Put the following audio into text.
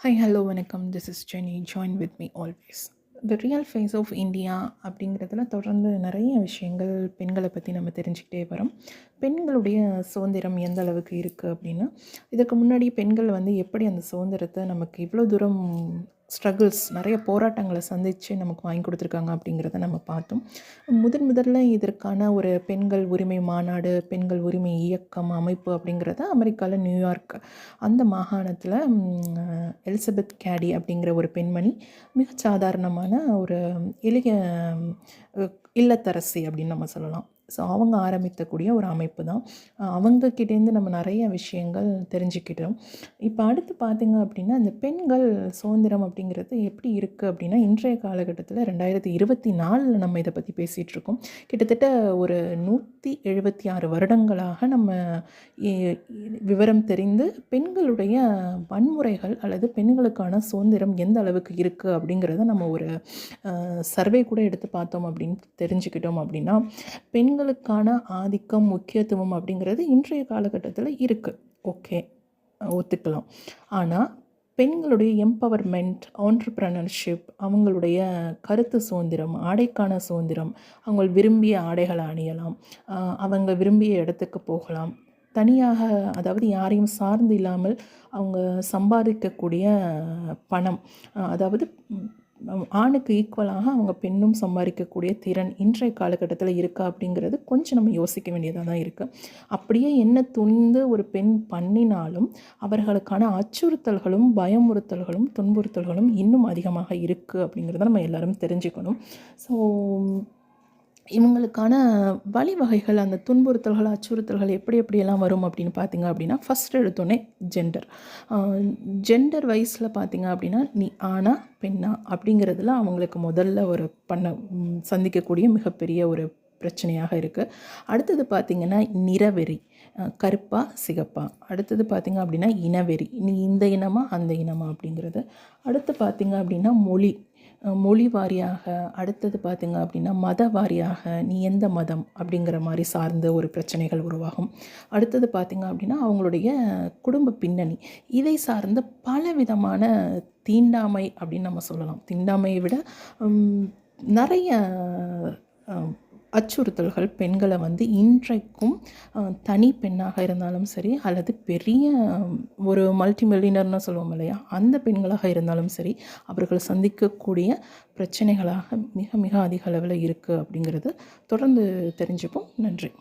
Hi hello வணக்கம். This is Jenny. Join with me always. The real face of India அப்படிங்கிறதுல தொடர்ந்து நிறைய விஷயங்கள் பெண்களை பற்றி நம்ம தெரிஞ்சுக்கிட்டே வரோம். பெண்களுடைய சுதந்திரம் எந்த அளவுக்கு இருக்குது அப்படின்னா, இதற்கு முன்னாடி பெண்கள் எப்படி அந்த சுதந்திரத்தை நமக்கு இவ்வளோ தூரம் ஸ்ட்ரகிள்ஸ் நிறைய போராட்டங்களை சந்தித்து நமக்கு வாங்கி கொடுத்துருக்காங்க அப்படிங்கிறத நம்ம பார்த்தோம். முதல்ல இதற்கான ஒரு பெண்கள் உரிமை மாநாடு, பெண்கள் உரிமை இயக்கம் அமைப்பு அப்படிங்கிறத அமெரிக்காவில் நியூயார்க் அந்த மாகாணத்தில் எலிசபெத் கேடி அப்படிங்கிற ஒரு பெண்மணி மிக சாதாரணமான ஒரு எளிய இல்லத்தரசி அப்படின்னு நம்ம சொல்லலாம். ஸோ அவங்க ஆரம்பிக்கக்கூடிய ஒரு அமைப்பு தான். அவங்கக்கிட்டேருந்து நம்ம நிறைய விஷயங்கள் தெரிஞ்சுக்கிட்டோம். இப்போ அடுத்து பார்த்திங்க அப்படின்னா, இந்த பெண்கள் சுதந்திரம் அப்படிங்கிறது எப்படி இருக்குது அப்படின்னா, இன்றைய காலகட்டத்தில் 2024 நம்ம இதை பற்றி பேசிகிட்ருக்கோம். கிட்டத்தட்ட ஒரு 176 வருடங்களாக நம்ம விவரம் தெரிந்து பெண்களுடைய வன்முறைகள் அல்லது பெண்களுக்கான சுதந்திரம் எந்த அளவுக்கு இருக்குது அப்படிங்கிறத நம்ம ஒரு சர்வே கூட எடுத்து பார்த்தோம் அப்படின்னு தெரிஞ்சுக்கிட்டோம் அப்படின்னா, பெண்களுக்கான ஆதிக்கம் முக்கியத்துவம் அப்படிங்கிறது இன்றைய காலகட்டத்தில் இருக்குது. ஓகே, ஒத்துக்கலாம். ஆனால் பெண்களுடைய எம்பவர்மெண்ட், ஆண்டர்ப்ரனர்ஷிப், அவங்களுடைய கருத்து சுதந்திரம், ஆடைக்கான சுதந்திரம், அவங்க விரும்பிய ஆடைகளை அணியலாம், அவங்க விரும்பிய இடத்துக்கு போகலாம், தனியாக அதாவது யாரையும் சார்ந்து இல்லாமல் அவங்க சம்பாதிக்கக்கூடிய பணம், அதாவது ஆணுக்கு ஈக்குவலாக அவங்க பெண்ணும் சம்பாதிக்கக்கூடிய திறன் இன்றைய காலகட்டத்தில் இருக்கா அப்படிங்கிறது கொஞ்சம் நம்ம யோசிக்க வேண்டியதாக தான் இருக்குது. அப்படியே என்ன துணிந்து ஒரு பெண் பண்ணினாலும் அவர்களுக்கான அச்சுறுத்தல்களும் பயமுறுத்தல்களும் துன்புறுத்தல்களும் இன்னும் அதிகமாக இருக்குது அப்படிங்கிறத நம்ம எல்லோரும் தெரிஞ்சுக்கணும். ஸோ இவங்களுக்கான வழிவகைகள், அந்த துன்புறுத்தல்கள், அச்சுறுத்தல்கள் எப்படியெல்லாம் வரும் அப்படின்னு பார்த்திங்க அப்படின்னா, ஃபஸ்ட் எடுத்தோடனே ஜெண்டர் வைஸில் பார்த்திங்க அப்படின்னா, நீ ஆணா பெண்ணா அப்படிங்கிறதுல அவங்களுக்கு முதல்ல ஒரு சந்திக்கக்கூடிய மிகப்பெரிய ஒரு பிரச்சனையாக இருக்குது. அடுத்தது பார்த்திங்கன்னா நிறவெறி, கருப்பா சிகப்பா. அடுத்தது பார்த்திங்க அப்படின்னா இனவெறி, நீ இந்த இனமா அந்த இனமா அப்படிங்கிறது. அடுத்து பார்த்திங்க அப்படின்னா மொழி வாரியாக. அடுத்தது பார்த்திங்க அப்படின்னா மத வாரியாக, நீ எந்த மதம் அப்படிங்கிற மாதிரி சார்ந்த ஒரு பிரச்சனைகள் உருவாகும். அடுத்தது பார்த்திங்க அப்படின்னா அவங்களுடைய குடும்ப பின்னணி, இதை சார்ந்த பலவிதமான தீண்டாமை அப்படின்னு நம்ம சொல்லலாம். தீண்டாமையை விட நிறைய அச்சுறுத்தல்கள் பெண்களை இன்றைக்கும் தனி பெண்ணாக இருந்தாலும் சரி, அல்லது பெரிய ஒரு மல்டி மில்லியனர்னு சொல்லுவோம் இல்லையா, அந்த பெண்களாக இருந்தாலும் சரி, அவர்கள் சந்திக்கக்கூடிய பிரச்சனைகளாக மிக மிக அதிக அளவில் இருக்குது அப்படிங்கிறது தொடர்ந்து தெரிஞ்சுப்போம். நன்றி.